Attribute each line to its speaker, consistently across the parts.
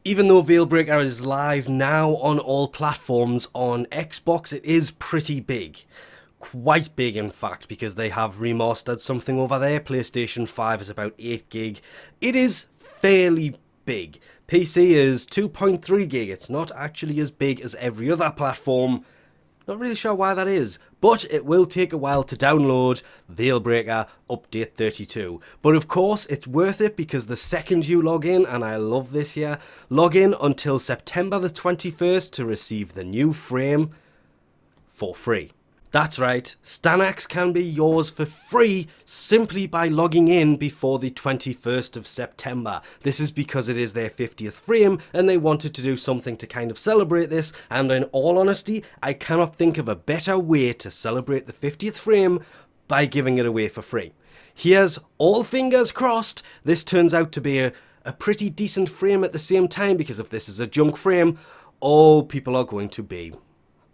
Speaker 1: Even though VeilBreaker is live now on all platforms, on Xbox it is pretty big. Quite big in fact, because they have remastered something over there. PlayStation 5 is about 8 gig. It is fairly big. PC is 2.3 gig. It's not actually as big as every other platform. Not really sure why that is, but it will take a while to download VeilBreaker Update 32. But of course, it's worth it because the second you log in, and I love this here, log in until September the 21st to receive the new frame for free. That's right, Styanax can be yours for free simply by logging in before the 21st of September. This is because it is their 50th frame and they wanted to do something to kind of celebrate this, and in all honesty, I cannot think of a better way to celebrate the 50th frame by giving it away for free. Here's all fingers crossed this turns out to be a pretty decent frame at the same time, because if this is a junk frame, oh, people are going to be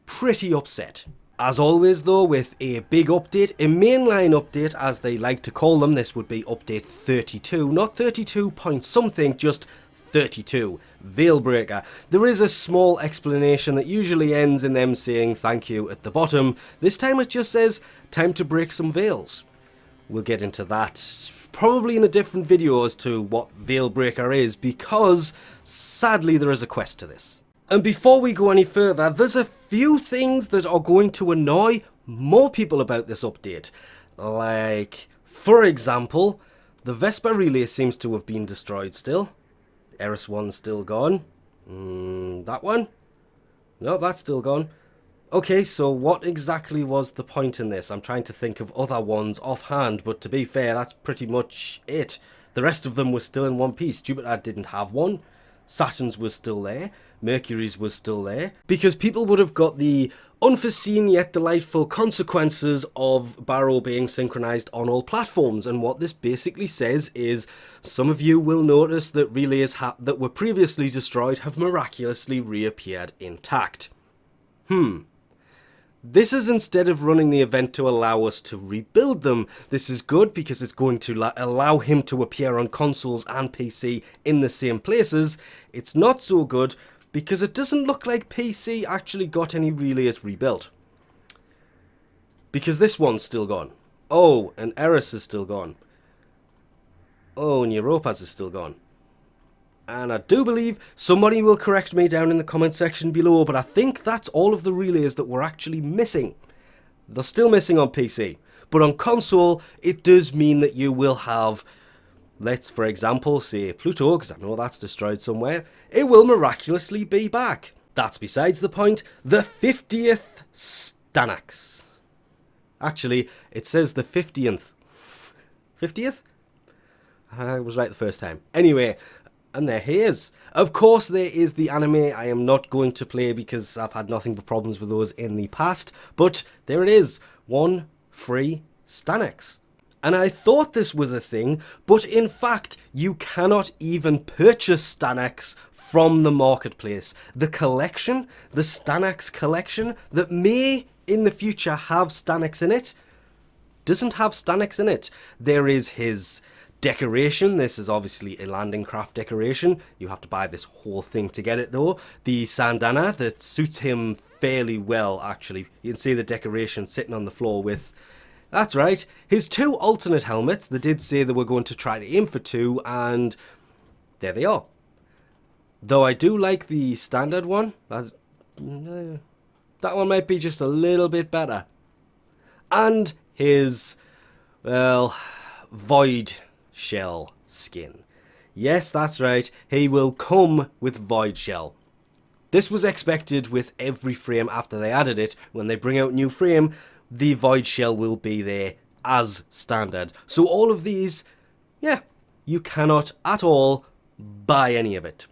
Speaker 1: pretty upset. As always though, with a big update, a mainline update as they like to call them, this would be update 32, not 32 point something, just 32, VeilBreaker. There is a small explanation that usually ends in them saying thank you at the bottom. This time it just says, time to break some veils. We'll get into that probably in a different video as to what VeilBreaker is, because sadly there is a quest to this. And before we go any further, there's a few things that are going to annoy more people about this update. Like, for example, the Vesper relay seems to have been destroyed still. Eris 1's still gone. That one? No, that's still gone. Okay, so what exactly was the point in this? I'm trying to think of other ones offhand, but to be fair, that's pretty much it. The rest of them were still in one piece. Jupiter didn't have one. Saturn's was still there. Mercury's was still there, because people would have got the unforeseen yet delightful consequences of Barrow being synchronized on all platforms. And what this basically says is some of you will notice that relays that were previously destroyed have miraculously reappeared intact. This is instead of running the event to allow us to rebuild them. This is good because it's going to allow him to appear on consoles and PC in the same places. It's not so good because it doesn't look like PC actually got any relays rebuilt. Because this one's still gone. Oh, and Eris is still gone. Oh, and Europa's is still gone. And I do believe somebody will correct me down in the comment section below, but I think that's all of the relays that were actually missing. They're still missing on PC. But on console, it does mean that you will have, let's for example say Pluto, because I know that's destroyed somewhere. It will miraculously be back. That's besides the point. The 50th Styanax. Actually, it says the 50th. 50th? I was right the first time. Anyway, and there he is. Of course there is the anime I am not going to play because I've had nothing but problems with those in the past. But there it is. One free Styanax. And I thought this was a thing, but in fact you cannot even purchase Styanax from the marketplace. The collection, the Stanx Collection, that may in the future have Styanax in it, doesn't have Styanax in it. There is his decoration. This is obviously a landing craft decoration. You have to buy this whole thing to get it though. The sandana that suits him fairly well actually. You can see the decoration sitting on the floor with, that's right, his two alternate helmets. They did say they were going to try to aim for two, and there they are. Though I do like the standard one. That one might be just a little bit better. And his, well, void shell skin. Yes, that's right, he will come with void shell. This was expected with every frame after they added it. When they bring out new frame, the void shell will be there as standard. So all of these, yeah, you cannot at all buy any of it.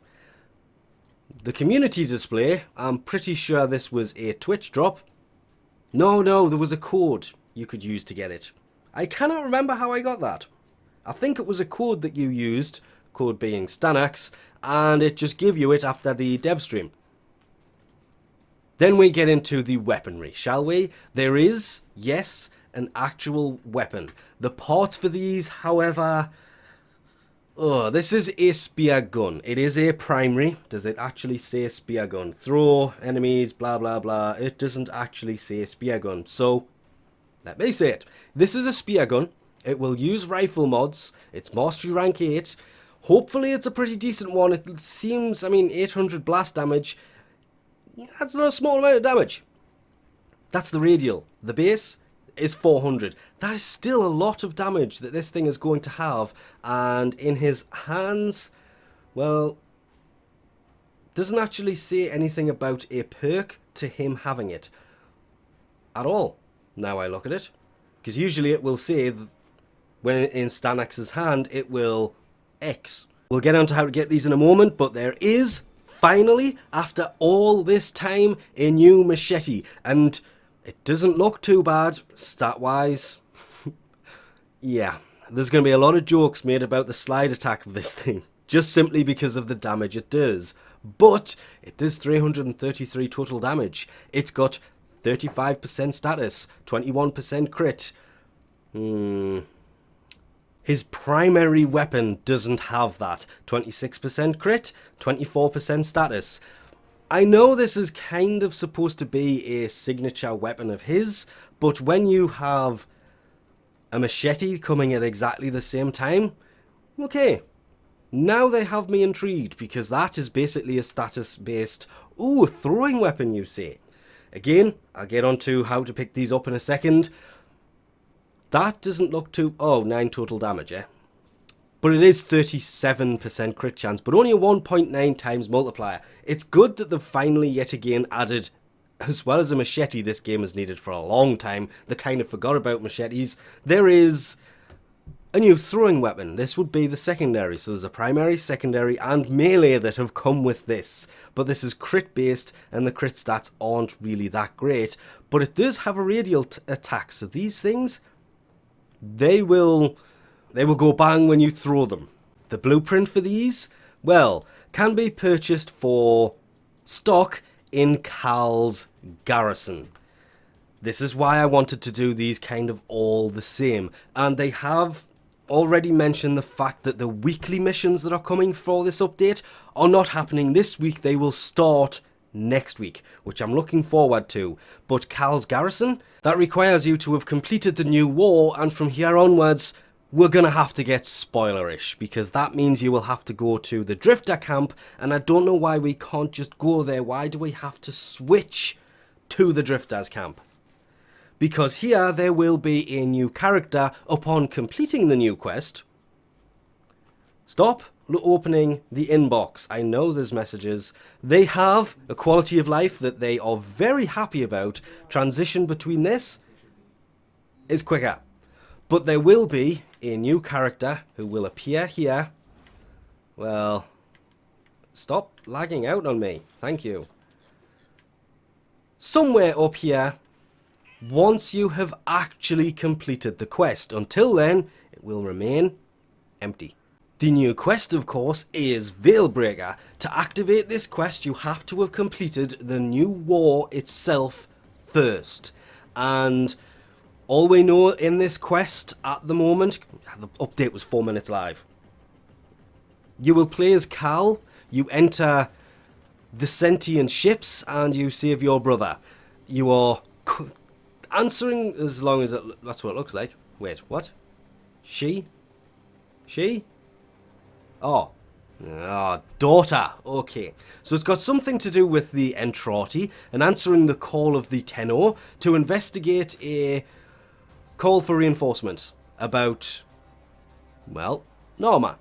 Speaker 1: The community display, I'm pretty sure this was a Twitch drop. No, there was a code you could use to get it. I cannot remember how I got that. I think it was a code that you used, code being Styanax, and it just gave you it after the dev stream. Then we get into the weaponry, shall we? There is, yes, an actual weapon. The parts for these, however, Oh, this is a spear gun. It is a primary. Does it actually say spear gun? Throw enemies, blah, blah, blah. It doesn't actually say spear gun. So, let me say it. This is a spear gun. It will use rifle mods. It's mastery rank 8. Hopefully it's a pretty decent one. It seems, I mean, 800 blast damage. Yeah, that's not a small amount of damage. That's the radial. The base is 400. That is still a lot of damage that this thing is going to have. And in his hands, well, doesn't actually say anything about a perk to him having it at all. Now I look at it, because usually it will say that when in Styanax's hand it will X. We'll get on to how to get these in a moment, but there is finally, after all this time, a new machete, and it doesn't look too bad stat wise. Yeah, there's going to be a lot of jokes made about the slide attack of this thing, just simply because of the damage it does. But it does 333 total damage. It's got 35% status, 21% crit. His primary weapon doesn't have that. 26% crit, 24% status. I know this is kind of supposed to be a signature weapon of his, but when you have a machete coming at exactly the same time, okay. Now they have me intrigued, because that is basically a status-based, throwing weapon, you say. Again, I'll get on to how to pick these up in a second. That doesn't look too... 9 total damage, eh? But it is 37% crit chance, but only a 1.9 times multiplier. It's good that they've finally yet again added, as well as a machete this game has needed for a long time. They kind of forgot about machetes. There is a new throwing weapon. This would be the secondary. So there's a primary, secondary, and melee that have come with this. But this is crit based, and the crit stats aren't really that great. But it does have a radial attack. So these things, they will go bang when you throw them. The blueprint for these, well, can be purchased for stock in Cal's Garrison. This is why I wanted to do these kind of all the same. And they have already mentioned the fact that the weekly missions that are coming for this update are not happening this week. They will start next week, which I'm looking forward to. But Cal's Garrison, that requires you to have completed the new war, and from here onwards, we're going to have to get spoilerish, because that means you will have to go to the Drifter camp, and I don't know why we can't just go there. Why do we have to switch to the Drifters camp? Because here there will be a new character upon completing the new quest. Stop opening the inbox. I know there's messages. They have a quality of life that they are very happy about. Transition between this is quicker. But there will be a new character who will appear here. Well, stop lagging out on me. Thank you. Somewhere up here, once you have actually completed the quest. Until then, it will remain empty. The new quest, of course, is VeilBreaker. To activate this quest, you have to have completed the new war itself first. And all we know in this quest at the moment, the update was 4 minutes live. You will play as Cal, you enter the sentient ships, and you save your brother. You are answering as long as that's what it looks like. Wait, what? She? Oh, daughter. Okay. So it's got something to do with the Entrati and answering the call of the Tenor to investigate a call for reinforcements about, well, Norma.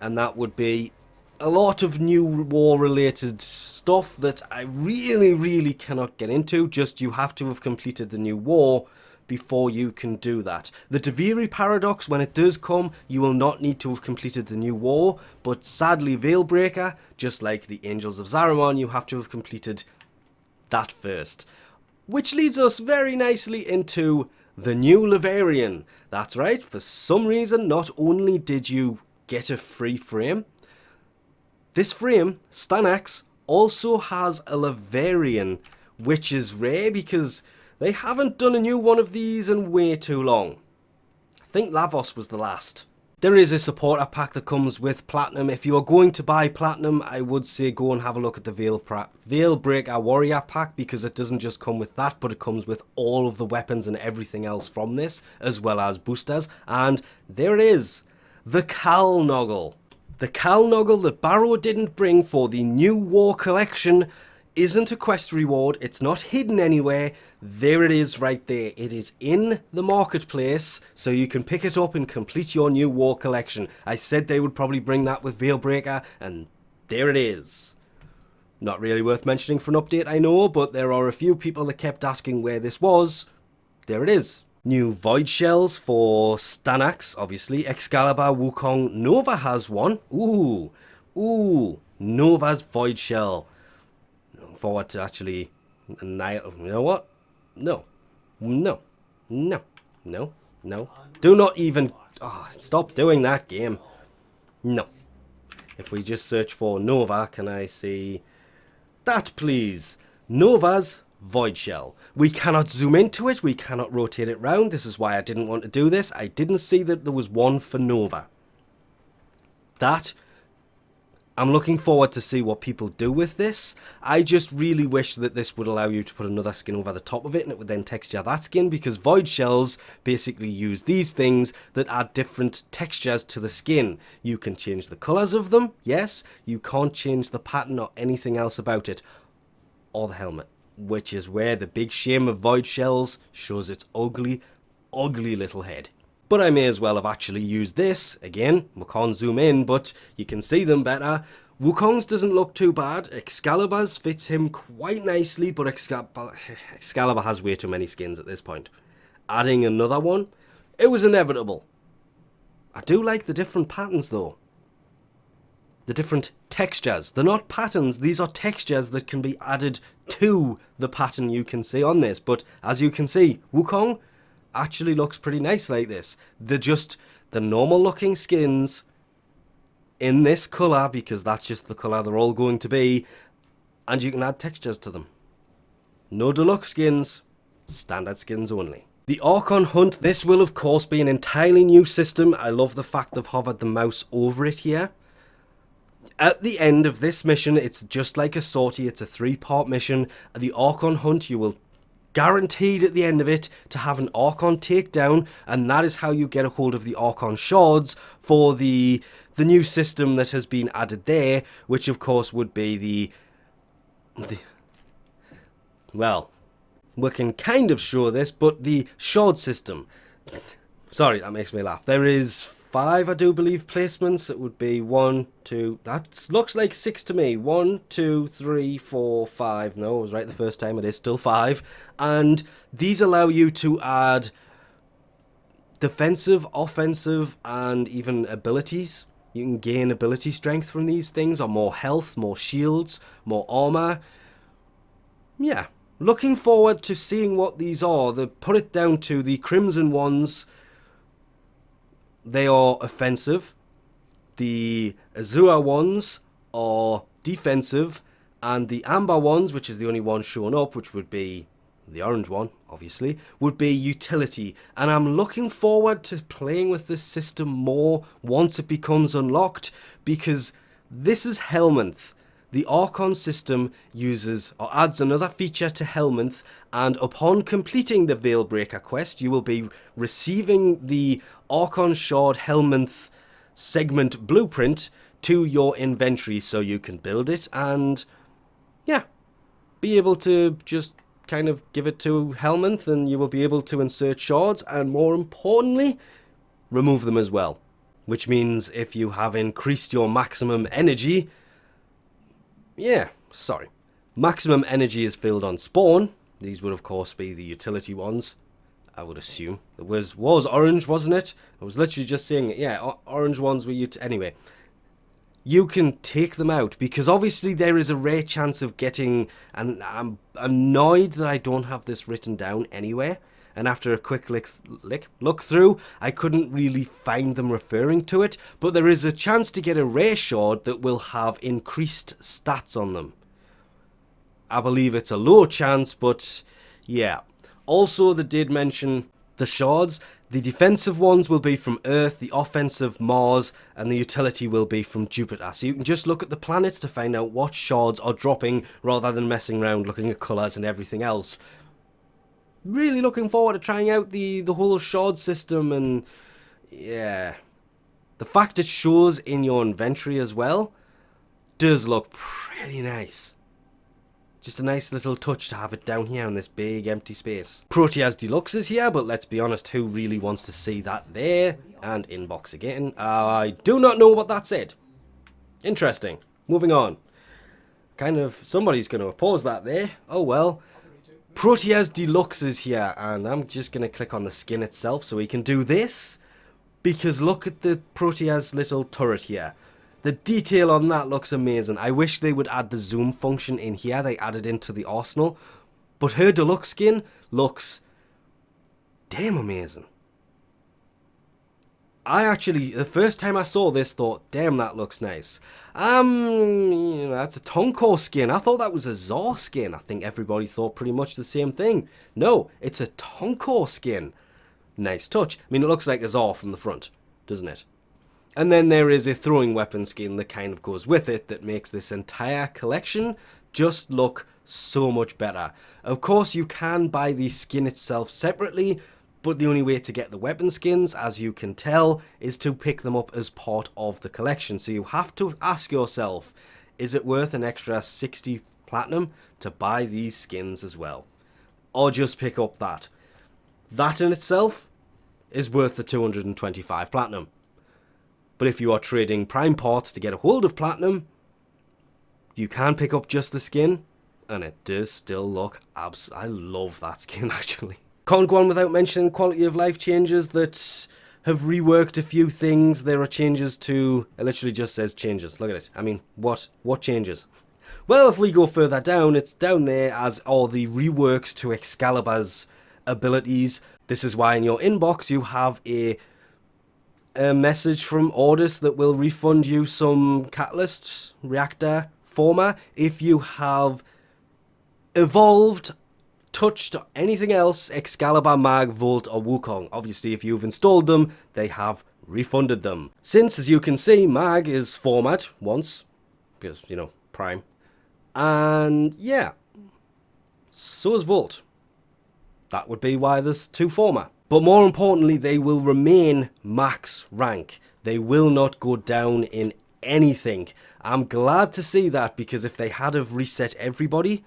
Speaker 1: And that would be a lot of new war-related stuff that I really cannot get into. Just you have to have completed the new war before you can do that. The Deviri paradox, when it does come, you will not need to have completed the new war, but sadly VeilBreaker, just like the Angels of Zaramon, you have to have completed that first. Which leads us very nicely into the new Lavarian. That's right, for some reason, not only did you get a free frame, this frame, Styanax, also has a Lavarian, which is rare because they haven't done a new one of these in way too long. I think Lavos was the last. There is a supporter pack that comes with Platinum. If you are going to buy Platinum, I would say go and have a look at the VeilBreaker Warrior pack, because it doesn't just come with that, but it comes with all of the weapons and everything else from this, as well as boosters. And there it is, the Cal Noggle. The Cal Noggle that Barrow didn't bring for the new War Collection isn't a quest reward. It's not hidden anywhere. There it is right there. It is in the marketplace, so you can pick it up and complete your new War Collection. I said they would probably bring that with VeilBreaker, and there it is. Not really worth mentioning for an update, I know, but there are a few people that kept asking where this was. There it is. New Void Shells for Styanax, obviously. Excalibur, Wukong, Nova has one. Ooh, Nova's Void Shell. Looking forward to actually annihilate. You know what? No. Do not even. Oh, stop doing that, game. No. If we just search for Nova, can I see that, please? Nova's Void Shell. We cannot zoom into it. We cannot rotate it round. This is why I didn't want to do this. I didn't see that there was one for Nova. I'm looking forward to see what people do with this. I just really wish that this would allow you to put another skin over the top of it, and it would then texture that skin, because Void Shells basically use these things that add different textures to the skin. You can change the colours of them, yes. You can't change the pattern or anything else about it. Or the helmet, which is where the big shame of Void Shells shows its ugly, ugly little head. But I may as well have actually used this. Again, we can't zoom in, but you can see them better. Wukong's doesn't look too bad. Excalibur's fits him quite nicely, but Excalibur has way too many skins at this point. Adding another one, it was inevitable. I do like the different patterns though. The different textures. They're not patterns, these are textures that can be added to the pattern you can see on this. But as you can see, Wukong actually looks pretty nice like this. They're just the normal looking skins in this colour, because that's just the colour they're all going to be, and you can add textures to them. No deluxe skins, standard skins only. The Archon Hunt, this will of course be an entirely new system. I love the fact they've hovered the mouse over it here. At the end of this mission, it's just like a sortie, it's a 3-part mission. The Archon Hunt, you will guaranteed at the end of it to have an Archon takedown, and that is how you get a hold of the Archon shards for the new system that has been added there, which of course would be the well, we can kind of show this, but the shard system. Sorry, that makes me laugh. There is 5, I do believe, placements. It would be 1, 2, that looks like 6 to me. 1, 2, 3, 4, 5. No, I was right the first time. It is still 5. And these allow you to add defensive, offensive, and even abilities. You can gain ability strength from these things, or more health, more shields, more armor. Yeah, looking forward to seeing what these are. They put it down to the Crimson ones. They are offensive. The Azure ones are defensive. And the Amber ones, which is the only one shown up, which would be the orange one, obviously, would be utility. And I'm looking forward to playing with this system more once it becomes unlocked, because this is Helminth. The Archon system uses or adds another feature to Helminth, and upon completing the VeilBreaker quest, you will be receiving the Archon Shard Helminth segment blueprint to your inventory, so you can build it and, yeah, be able to just kind of give it to Helminth, and you will be able to insert shards, and more importantly, remove them as well. Which means if you have increased your maximum energy, maximum energy is filled on spawn. These would of course be the utility ones, I would assume. It was orange, wasn't it? I was literally just saying it. Yeah, orange ones were anyway. You can take them out, because obviously there is a rare chance of getting, and I'm annoyed that I don't have this written down anywhere, and after a quick look through, I couldn't really find them referring to it, but there is a chance to get a rare shard that will have increased stats on them. I believe it's a low chance, but yeah. Also, they did mention the shards. The defensive ones will be from Earth, the offensive Mars, and the utility will be from Jupiter. So you can just look at the planets to find out what shards are dropping rather than messing around looking at colours and everything else. Really looking forward to trying out the whole shard system, and yeah. The fact it shows in your inventory as well does look pretty nice. Just a nice little touch to have it down here in this big empty space. Proteas Deluxe is here, but let's be honest, who really wants to see that there? And inbox again. I do not know what that said. Interesting. Moving on. Somebody's going to oppose that there. Oh well. Proteas Deluxe is here, and I'm just going to click on the skin itself so we can do this. Because look at the Proteas little turret here. The detail on that looks amazing. I wish they would add the zoom function in here. They added into the arsenal. But her deluxe skin looks damn amazing. I actually, the first time I saw this, thought, damn, that looks nice. That's a Tonko skin. I thought that was a Zor skin. I think everybody thought pretty much the same thing. No, it's a Tonko skin. Nice touch. I mean, it looks like a Zor from the front, doesn't it? And then there is a throwing weapon skin that kind of goes with it that makes this entire collection just look so much better. Of course, you can buy the skin itself separately, but the only way to get the weapon skins, as you can tell, is to pick them up as part of the collection. So you have to ask yourself, is it worth an extra 60 platinum to buy these skins as well? Or just pick up that? That in itself is worth the 225 platinum. But if you are trading prime parts to get a hold of platinum, you can pick up just the skin, and it does still look I love that skin actually. Can't go on without mentioning quality of life changes that have reworked a few things. There are changes to, it literally just says changes, look at it. I mean, what changes? Well, if we go further down, it's down there as are the reworks to Excalibur's abilities. This is why in your inbox you have a message from Ordis that will refund you some catalysts, reactor, former, if you have evolved, touched, anything else, Excalibur, Mag, Volt, or Wukong. Obviously, if you've installed them, they have refunded them. Since, as you can see, Mag is format once, because, you know, Prime. And, yeah, so is Volt. That would be why there's two former. But more importantly, they will remain max rank. They will not go down in anything. I'm glad to see that, because if they had have reset everybody,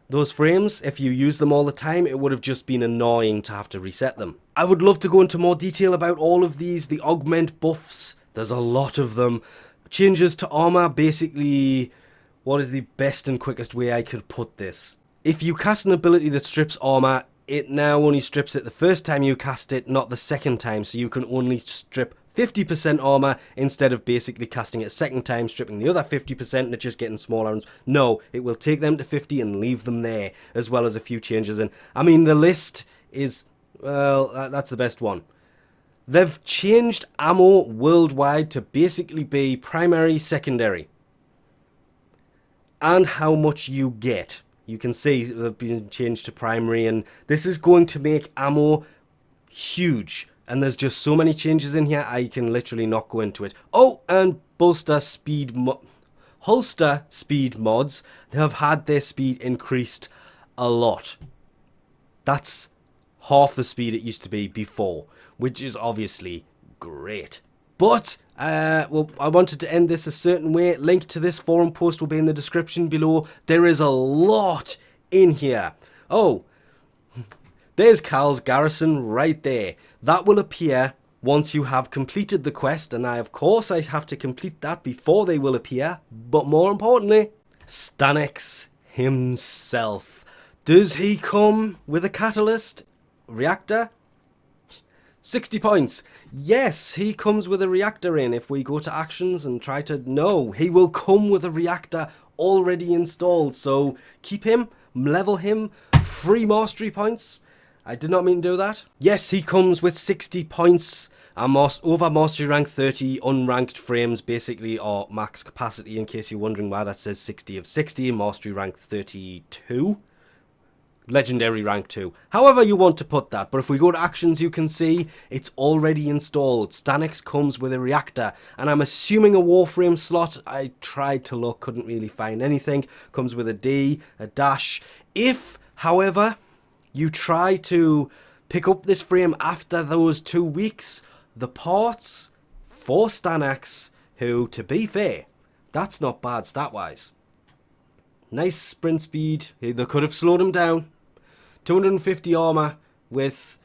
Speaker 1: those frames, if you use them all the time, it would have just been annoying to have to reset them. I would love to go into more detail about all of these. The augment buffs, there's a lot of them. Changes to armor, basically, what is the best and quickest way I could put this? If you cast an ability that strips armor, it now only strips it the first time you cast it, not the second time. So you can only strip 50% armor instead of basically casting it a second time, stripping the other 50% and it just getting smaller. No, it will take them to 50 and leave them there, as well as a few changes. And I mean, the list is, well, that's the best one. They've changed ammo worldwide to basically be primary, secondary, and how much you get. You can see they've been changed to primary, and this is going to make ammo huge. And there's just so many changes in here, I can literally not go into it. Oh, and holster speed mods have had their speed increased a lot. That's half the speed it used to be before, which is obviously great. But, well, I wanted to end this a certain way. Link to this forum post will be in the description below. There is a lot in here. Oh, there's Cal's Garrison right there. That will appear once you have completed the quest, and of course I have to complete that before they will appear. But more importantly, Stanx himself. Does he come with a catalyst reactor? 60 points. Yes, he comes with a reactor in. If we go to actions and try to... No, he will come with a reactor already installed. So keep him, level him, free mastery points. I did not mean to do that. Yes, he comes with 60 points. Over mastery rank 30, unranked frames basically are max capacity, in case you're wondering why that says 60 of 60, mastery rank 32. Legendary rank 2. However you want to put that. But if we go to actions, you can see it's already installed. Stanx comes with a reactor. And I'm assuming a Warframe slot. I tried to look, couldn't really find anything. Comes with a D, a dash. If, however, you try to pick up this frame after those 2 weeks, the parts for Styanax, who, to be fair, that's not bad stat-wise. Nice sprint speed. They could have slowed him down. 250 armor with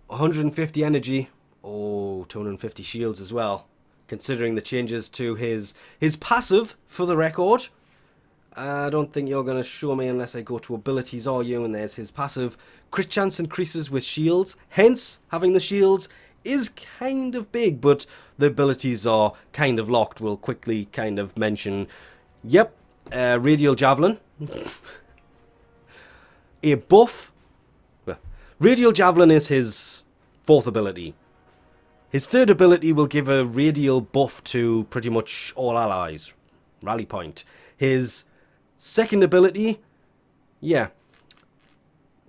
Speaker 1: 150 energy. Oh, 250 shields as well. Considering the changes to his passive, for the record. I don't think you're going to show me unless I go to abilities, are you? And there's his passive. Crit chance increases with shields. Hence, having the shields is kind of big, but the abilities are kind of locked. We'll quickly kind of mention. Yep, Radial Javelin. A buff. Radial Javelin is his 4th ability. His 3rd ability will give a radial buff to pretty much all allies. Rally point. His 2nd ability, yeah,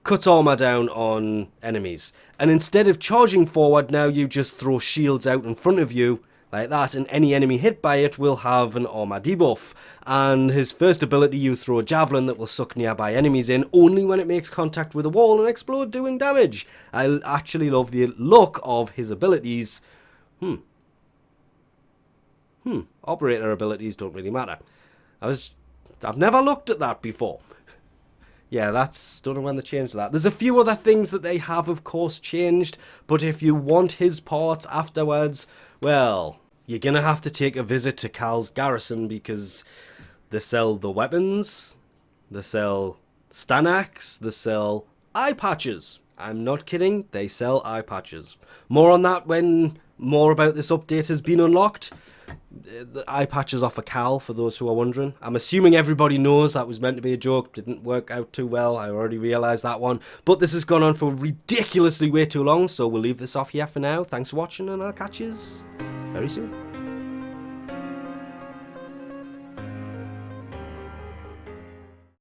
Speaker 1: cuts armor down on enemies. And instead of charging forward, now you just throw shields out in front of you, like that, and any enemy hit by it will have an armor debuff. And his 1st ability, you throw a javelin that will suck nearby enemies in only when it makes contact with a wall and explode, doing damage. I actually love the look of his abilities. Operator abilities don't really matter. I've never looked at that before. Yeah, don't know when they changed that. There's a few other things that they have, of course, changed. But if you want his parts afterwards, well, you're going to have to take a visit to Cal's garrison, because they sell the weapons, they sell Styanax, they sell eye patches. I'm not kidding, they sell eye patches. More on that when more about this update has been unlocked. The eye patches off a Cal, for those who are wondering. I'm assuming everybody knows that was meant to be a joke. Didn't work out too well. I already realised that one. But this has gone on for ridiculously way too long, so we'll leave this off here for now. Thanks for watching, and I'll catch you very soon.